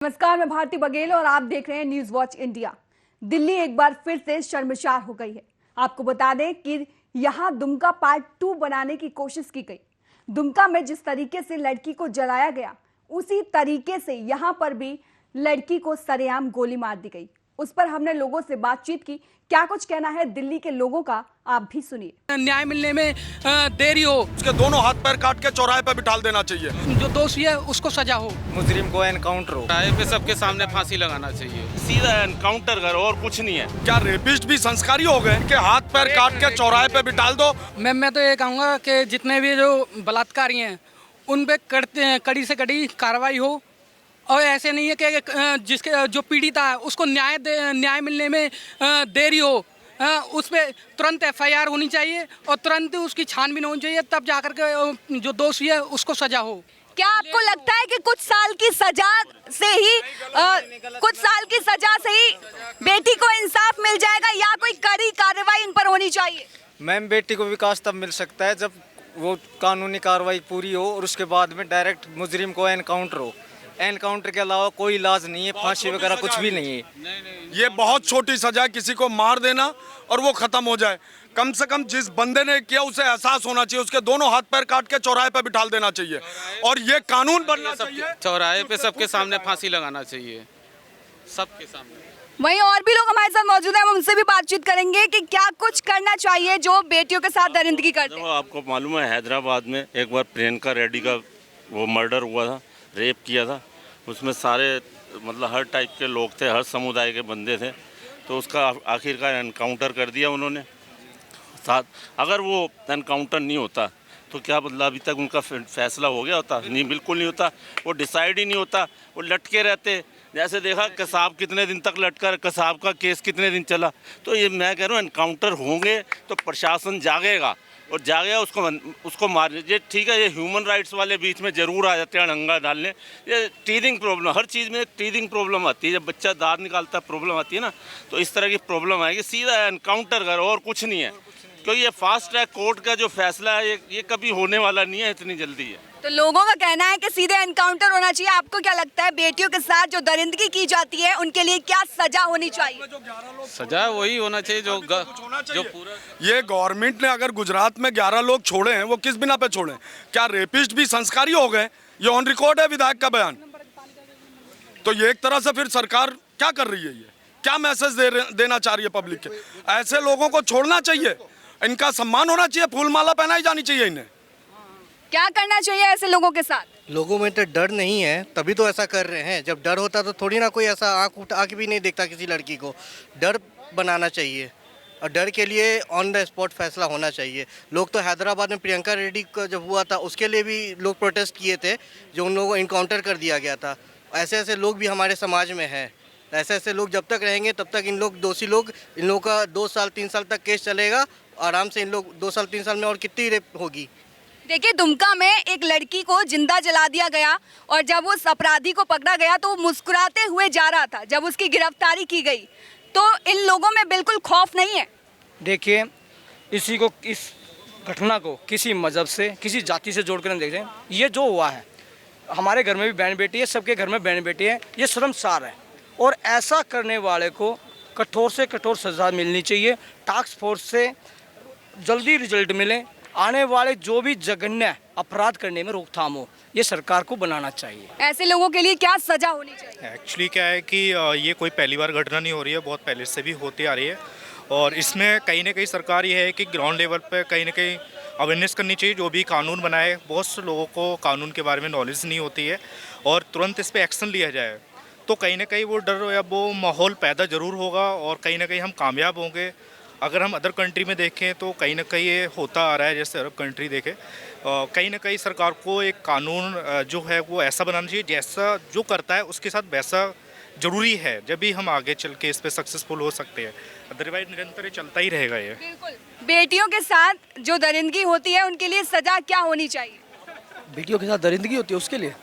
नमस्कार, मैं भारती बघेल और आप देख रहे हैं न्यूज वॉच इंडिया। दिल्ली एक बार फिर से शर्मसार हो गई है। आपको बता दें कि यहां दुमका पार्ट 2 बनाने की कोशिश की गई। दुमका में जिस तरीके से लड़की को जलाया गया, उसी तरीके से यहां पर भी लड़की को सरेआम गोली मार दी गई। उस पर हमने लोगों से बातचीत की। क्या कुछ कहना है दिल्ली के लोगों का, आप भी सुनिए। न्याय मिलने में देरी हो, उसके दोनों हाथ पैर काट के चौराहे पे बिठा देना चाहिए। जो दोषी है उसको सजा हो, मुजरिम को एनकाउंटर हो, चौराहे पे सबके सामने फांसी लगाना चाहिए। सीधा एनकाउंटर करो और कुछ नहीं है। क्या रेपिस्ट भी संस्कारी हो गए कि हाथ पैर काट के चौराहे पे बिठा दो? मैं तो ये कहूँगा कि जितने भी जो बलात्कारी हैं उन पे कड़ी से कड़ी कार्रवाई हो। और ऐसे नहीं है कि जिसके जो पीड़ित है उसको न्याय मिलने में देरी हो, उस पर तुरंत FIR होनी चाहिए और तुरंत उसकी छानबीन होनी चाहिए, तब जाकर के जो दोषी है उसको सजा हो। क्या आपको लगता है कि कुछ साल की सजा से ही बेटी को इंसाफ मिल जाएगा या कोई कड़ी कार्रवाई इन पर होनी चाहिए? मैम बेटी को विकास तब मिल सकता है जब वो कानूनी कार्रवाई पूरी हो और उसके बाद में डायरेक्ट मुजरिम को एनकाउंटर हो। एनकाउंटर के अलावा कोई इलाज नहीं है, फांसी वगैरह कुछ भी नहीं है। ये बहुत छोटी सजा है, किसी को मार देना और वो खत्म हो जाए। कम से कम जिस बंदे ने किया उसे एहसास होना चाहिए, उसके दोनों हाथ पैर काट के चौराहे पे बिठा देना चाहिए और ये कानून बनना चाहिए। चौराहे पे सबके सामने फांसी लगाना चाहिए, सबके सामने। वहीं और भी लोग हमारे साथ मौजूद हैं, हम उनसे भी बातचीत करेंगे कि क्या कुछ करना चाहिए जो बेटियों के साथ दरिंदगी करते हैं। आपको मालूम है हैदराबाद में एक बार प्रियंका रेड्डी का वो मर्डर हुआ था, रेप किया था। उसमें सारे मतलब हर टाइप के लोग थे, हर समुदाय के बंदे थे, तो उसका आखिरकार एनकाउंटर कर दिया उन्होंने। साथ अगर वो एनकाउंटर नहीं होता तो क्या मतलब अभी तक उनका फैसला हो गया होता? नहीं, बिल्कुल नहीं होता। वो डिसाइड ही नहीं होता, वो लटके रहते। जैसे देखा कसाब कितने दिन तक लटका, कसाब का केस कितने दिन चला। तो ये मैं कह रहा हूँ एनकाउंटर होंगे तो प्रशासन जागेगा और जागेगा, उसको मार। ये ठीक है, ये ह्यूमन राइट्स वाले बीच में ज़रूर आ जाते हैं अड़ंगा डालने। ये टीदिंग प्रॉब्लम, हर चीज़ में एक टीदिंग प्रॉब्लम आती है। जब बच्चा दांत निकालता है प्रॉब्लम आती है ना, तो इस तरह की प्रॉब्लम आएगी। सीधा एनकाउंटर करो और कुछ नहीं है, क्योंकि ये फास्ट ट्रैक कोर्ट का जो फैसला है ये कभी होने वाला नहीं है, इतनी जल्दी है। तो लोगों का कहना है कि सीधे एनकाउंटर होना चाहिए। आपको क्या लगता है बेटियों के साथ जो दरिंदगी की जाती है उनके लिए क्या सजा होनी चाहिए? सजा वही होना चाहिए जो पूरा। ये गवर्नमेंट ने अगर गुजरात में 11 लोग छोड़े हैं, वो किस बिना पे छोड़े? क्या रेपिस्ट भी संस्कारी हो गए? ये ऑन रिकॉर्ड है विधायक का बयान। तो ये एक तरह से फिर सरकार क्या कर रही है? ये क्या मैसेज देना चाह रही है पब्लिक के? ऐसे लोगों को छोड़ना चाहिए, इनका सम्मान होना चाहिए, फूल माला पहनाई जानी चाहिए इन्हें। क्या करना चाहिए ऐसे लोगों के साथ? लोगों में तो डर नहीं है, तभी तो ऐसा कर रहे हैं। जब डर होता तो थोड़ी ना कोई ऐसा आँख भी नहीं देखता किसी लड़की को। डर बनाना चाहिए और डर के लिए ऑन द स्पॉट फैसला होना चाहिए। लोग तो हैदराबाद में प्रियंका रेड्डी का जब हुआ था उसके लिए भी लोग प्रोटेस्ट किए थे, जो उन लोगों को इनकाउंटर कर दिया गया था। ऐसे ऐसे लोग भी हमारे समाज में हैं। ऐसे ऐसे लोग जब तक रहेंगे तब तक इन लोगों का 2 साल 3 साल तक केस चलेगा आराम से। इन लोग 2 साल 3 साल में और कितनी रेप होगी? देखिए, दुमका में एक लड़की को जिंदा जला दिया गया और जब उस अपराधी को पकड़ा गया तो वो मुस्कुराते हुए जा रहा था। जब उसकी गिरफ्तारी की गई तो इन लोगों में बिल्कुल खौफ नहीं है। देखिए, इस घटना को किसी मजहब से, किसी जाति से जोड़कर नहीं देखते। ये जो हुआ है, हमारे घर में भी बहन बेटी है, सबके घर में बहन बेटी है, ये शर्मसार है। और ऐसा करने वाले को कठोर से कठोर सजा मिलनी चाहिए। टास्क फोर्स से जल्दी रिजल्ट मिले, आने वाले जो भी जघन्य अपराध करने में रोकथाम हो, ये सरकार को बनाना चाहिए। ऐसे लोगों के लिए क्या सजा होनी चाहिए? एक्चुअली क्या है कि ये कोई पहली बार घटना नहीं हो रही है, बहुत पहले से भी होती आ रही है। और इसमें कहीं ना कहीं सरकार ये है कि ग्राउंड लेवल पर कहीं ना कहीं अवेयरनेस करनी चाहिए। जो भी कानून बनाए, बहुत से लोगों को कानून के बारे में नॉलेज नहीं होती है और तुरंत इस पर एक्शन लिया जाए तो कहीं ना कहीं वो डर या वो माहौल पैदा ज़रूर होगा और कहीं ना कहीं हम कामयाब होंगे। अगर हम अदर कंट्री में देखें तो कहीं ना कहीं ये होता आ रहा है। जैसे अरब कंट्री देखें, कहीं ना कहीं सरकार को एक कानून जो है वो ऐसा बनाना चाहिए, जैसा जो करता है उसके साथ वैसा ज़रूरी है, जब भी हम आगे चल के इस पर सक्सेसफुल हो सकते हैं। अदरवाइज निरंतर ये चलता ही रहेगा। ये बिल्कुल। बेटियों के साथ जो दरिंदगी होती है उनके लिए सजा क्या होनी चाहिए? बेटियों के साथ दरिंदगी होती है उसके लिए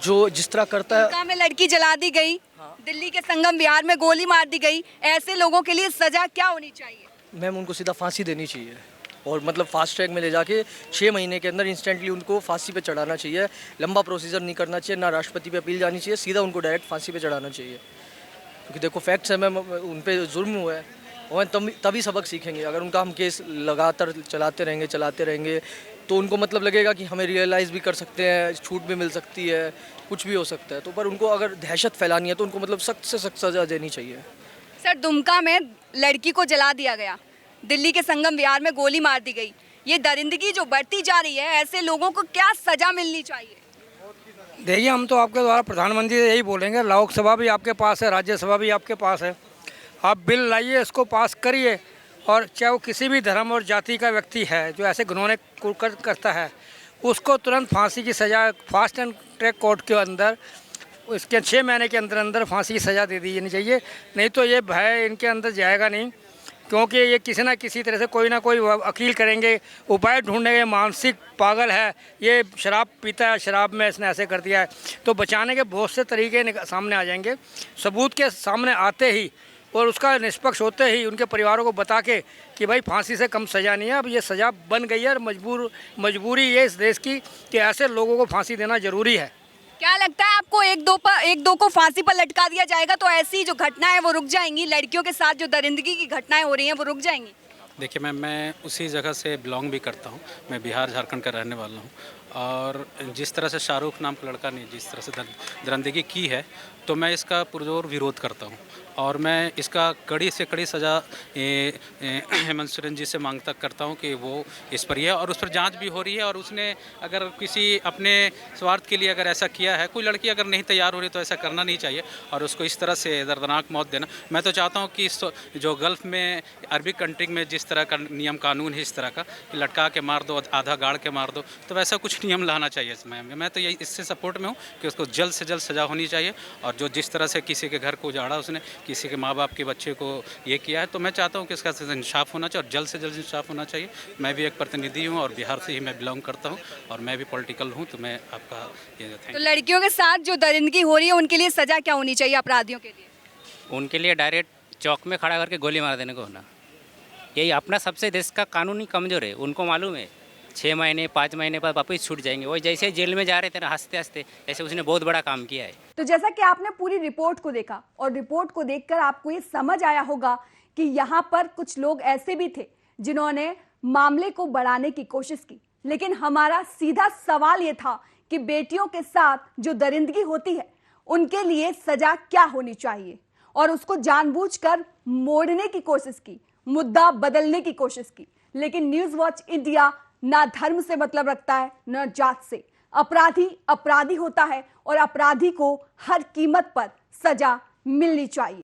जो जिस तरह करता है। दुमका में लड़की जला दी गई, दिल्ली के संगम विहार में गोली मार दी गई, ऐसे लोगों के लिए सजा क्या होनी चाहिए? मैम, उनको सीधा फांसी देनी चाहिए। और मतलब फास्ट ट्रैक में ले जाके 6 महीने के अंदर इंस्टेंटली उनको फांसी पे चढ़ाना चाहिए। लंबा प्रोसीजर नहीं करना चाहिए, ना राष्ट्रपति पे अपील जानी चाहिए, सीधा उनको डायरेक्ट फांसी पे चढ़ाना चाहिए। क्योंकि देखो फैक्ट्स है, उन पर जुल्म हुआ है और तभी सबक सीखेंगे। अगर उनका हम केस लगातार चलाते रहेंगे तो उनको मतलब लगेगा कि हमें रियलाइज़ भी कर सकते हैं, छूट भी मिल सकती है, कुछ भी हो सकता है। तो पर उनको अगर दहशत फैलानी है तो उनको मतलब सख्त से सख्त सज़ा देनी चाहिए। सर, दुमका में लड़की को जला दिया गया, दिल्ली के संगम विहार में गोली मार दी गई, ये दरिंदगी जो बढ़ती जा रही है, ऐसे लोगों को क्या सजा मिलनी चाहिए? देखिए, हम तो आपके द्वारा प्रधानमंत्री से यही बोलेंगे, लोकसभा भी आपके पास है, राज्यसभा भी आपके पास है, आप बिल लाइए, इसको पास करिए और चाहे वो किसी भी धर्म और जाति का व्यक्ति है जो ऐसे घिनौने करता है उसको तुरंत फांसी की सज़ा फास्ट एंड ट्रैक कोर्ट के अंदर उसके 6 महीने के अंदर अंदर फांसी की सज़ा दे दी जानी चाहिए। नहीं तो ये भय इनके अंदर जाएगा नहीं, क्योंकि ये किसी ना किसी तरह से कोई ना कोई वकील करेंगे, उपाय ढूंढेंगे। मानसिक पागल है, ये शराब पीता है, शराब में इसने ऐसे कर दिया है। तो बचाने के बहुत से तरीके सामने आ जाएंगे, सबूत के सामने आते ही और उसका निष्पक्ष होते ही उनके परिवारों को बता के कि भाई फांसी से कम सज़ा नहीं है, अब ये सज़ा बन गई है और मजबूरी ये इस देश की कि ऐसे लोगों को फांसी देना ज़रूरी है। क्या लगता है आपको, एक दो को फांसी पर लटका दिया जाएगा तो ऐसी जो घटनाएं वो रुक जाएंगी? लड़कियों के साथ जो दरिंदगी की घटनाएं हो रही हैं वो रुक जाएंगी? देखिए मैम, मैं उसी जगह से बिलोंग भी करता हूँ, मैं बिहार झारखंड का रहने वाला हूँ। और जिस तरह से शाहरुख नाम का लड़का ने जिस तरह से दरिंदगी की है तो मैं इसका पुरजोर विरोध करता हूँ और मैं इसका कड़ी से कड़ी सज़ा हेमंत सोरेन जी से मांग तक करता हूँ कि वो इस पर और उस पर जांच भी हो रही है। और उसने अगर किसी अपने स्वार्थ के लिए अगर ऐसा किया है, कोई लड़की अगर नहीं तैयार हो रही तो ऐसा करना नहीं चाहिए और उसको इस तरह से दर्दनाक मौत देना। मैं तो चाहता हूँ कि जो गल्फ़ में अरबिक कंट्री में जिस तरह का नियम कानून है इस तरह का कि लटका के मार दो, आधा गाड़ के मार दो, तो वैसा कुछ नियम लाना चाहिए इसमें। मैं तो यही इससे सपोर्ट में हूँ कि उसको जल्द से जल्द सज़ा होनी चाहिए। और जो जिस तरह से किसी के घर को उजाड़ा, उसने किसी के माँ बाप के बच्चे को ये किया है, तो मैं चाहता हूँ कि इसका इंसाफ होना चाहिए और जल्द से जल्द इंसाफ होना चाहिए। मैं भी एक प्रतिनिधि हूँ और बिहार से ही मैं बिलोंग करता हूँ और मैं भी पॉलिटिकल हूँ, तो मैं आपका ये तो लड़कियों के साथ जो दरिंदगी हो रही है उनके लिए सज़ा क्या होनी चाहिए अपराधियों के लिए? उनके लिए डायरेक्ट चौक में खड़ा करके गोली मार देने को होना। यही अपना सबसे देश का कानूनी कमज़ोर है, उनको मालूम है 6 महीने 5 महीने बाद वापस छूट जाएंगे। वो जैसे जेल में जा रहे थे ना हंसते हंसते, ऐसे उसने बहुत बड़ा काम किया है। तो जैसा कि आपने पूरी रिपोर्ट को देखा और रिपोर्ट को देखकर आपको ये समझ आया होगा कि यहाँ पर कुछ लोग ऐसे भी थे जिन्होंने मामले को बढ़ाने की कोशिश की, लेकिन हमारा सीधा सवाल ये था कि बेटियों के साथ जो दरिंदगी होती है उनके लिए सजा क्या होनी चाहिए, और उसको जानबूझकर मोड़ने की कोशिश की, मुद्दा बदलने की कोशिश की। लेकिन न्यूज़ वॉच इंडिया ना धर्म से मतलब रखता है न जात से। अपराधी अपराधी होता है और अपराधी को हर कीमत पर सजा मिलनी चाहिए।